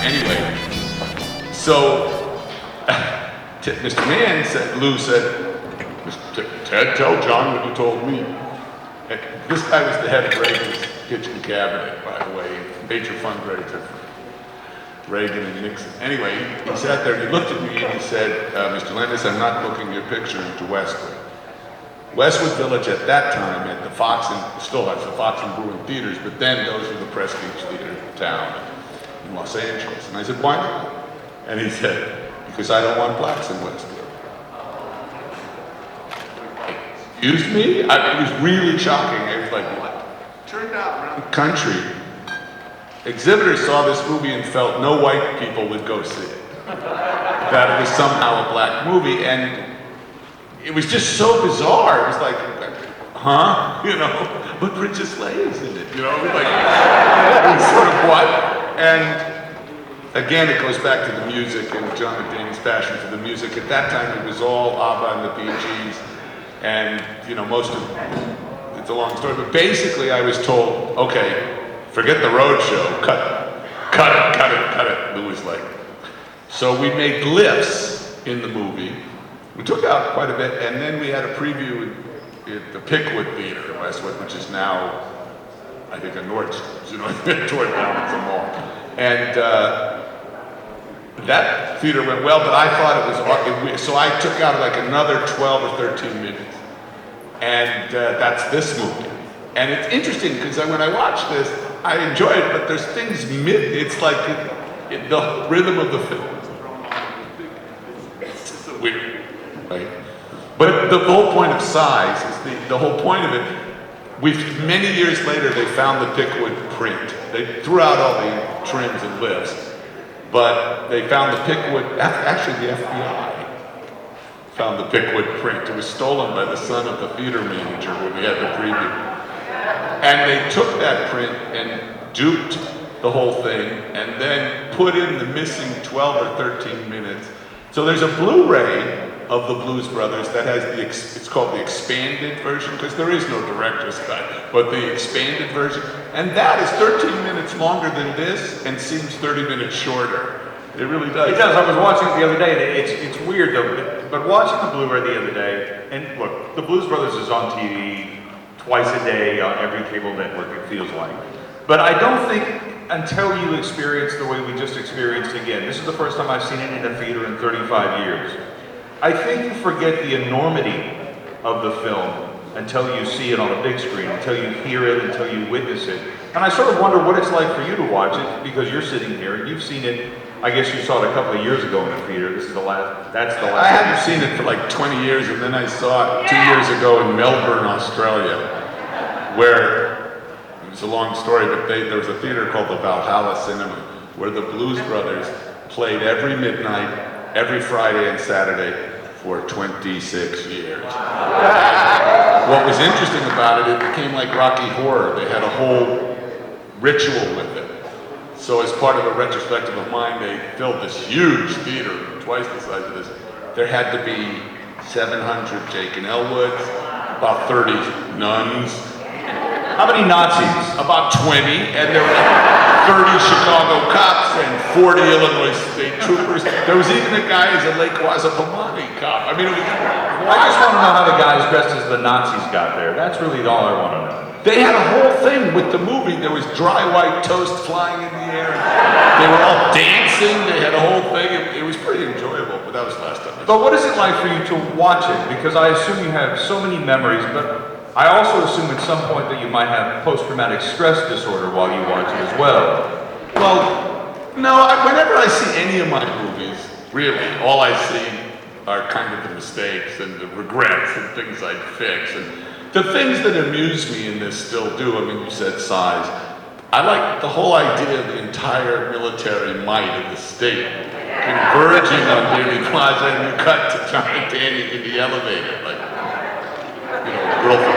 Anyway, so Mr. Mann said, Lou said, Ted, tell John what you told me. And this guy was the head of Reagan's kitchen cabinet, by the way, major fundraiser for Reagan and Nixon. Anyway, he sat there and he looked at me and he said, Mr. Landis, I'm not booking your picture into Westwood. Westwood Village at that time had the Fox and still has the Fox and Bruin theaters, but then those were the prestige theater town in Los Angeles. And I said, why not? And he said, because I don't want blacks in Westwood. Excuse me? It was really shocking. I was like, what? Turned out around the country, exhibitors saw this movie and felt no white people would go see it. That it was somehow a black movie, and it was just so bizarre. It was like, huh? You know, but Princess Leia's in it, you know? It was like, it was sort of what? And again, it goes back to the music and John McDaniel's passion for the music. At that time, it was all ABBA and the Bee Gees, and you know, most of it's a long story, but basically I was told, okay, forget the road show, cut it. Lou was like, so we made glyphs in the movie. We took out quite a bit, and then we had a preview at the Pickwood Theater in Westwood, which is now, I think, a Nordstrom's, you know, toward the mall. And that theater went well, but I thought it was, so I took out like another 12 or 13 minutes. And that's this movie. And it's interesting, because when I watch this, I enjoy it, but there's things it's like the rhythm of the film. It's just weird, right? But the whole point of size is the whole point of it. Many years later, they found the Pickwood print. They threw out all the trims and lifts, but they found the Pickwood, actually the FBI found the Pickwood print. It was stolen by the son of the theater manager when we had the preview. And they took that print and duped the whole thing and then put in the missing 12 or 13 minutes. So there's a Blu-ray of the Blues Brothers that has it's called the expanded version, because there is no director's cut, but the expanded version. And that is 13 minutes longer than this and seems 30 minutes shorter. It really does. It does. I was watching it the other day, and it's weird though, but watching the Blu-ray the other day, and look, the Blues Brothers is on TV twice a day on every cable network, it feels like. But I don't think until you experience the way we just experienced again, this is the first time I've seen it in a theater in 35 years. I think you forget the enormity of the film until you see it on a big screen, until you hear it, until you witness it. And I sort of wonder what it's like for you to watch it, because you're sitting here and you've seen it. I guess you saw it a couple of years ago in the theater. That's the last. I hadn't seen it for like 20 years, and then I saw it 2 years ago in Melbourne, Australia, where it was a long story, but there was a theater called the Valhalla Cinema, where the Blues Brothers played every midnight, every Friday and Saturday for 26 years. What was interesting about it, it became like Rocky Horror. They had a whole ritual with it. So as part of a retrospective of mine, they filled this huge theater, twice the size of this. There had to be 700 Jake and Elwoods, about 30 nuns. How many Nazis? About 20, and there were 30 Chicago cops and 40 Illinois state troopers. There was even a guy as a Lake Wasapamani cop. I mean, it was, I just want to know how the guys dressed as the Nazis got there. That's really all I want to know. They had a whole thing with the movie. There was dry white toast flying in the air. They were all dancing. They had a whole thing. It was pretty enjoyable, but that was last time. But what is it like for you to watch it? Because I assume you have so many memories, but I also assume at some point that you might have post-traumatic stress disorder while you watch it as well. Well, no, whenever I see any of my movies, really, all I see are kind of the mistakes and the regrets and things I'd fix. And the things that amuse me in this still do. I mean, you said size. I like the whole idea of the entire military might of the state converging on Daily Plaza, and you cut to John and Danny in the elevator, like, you know, girl from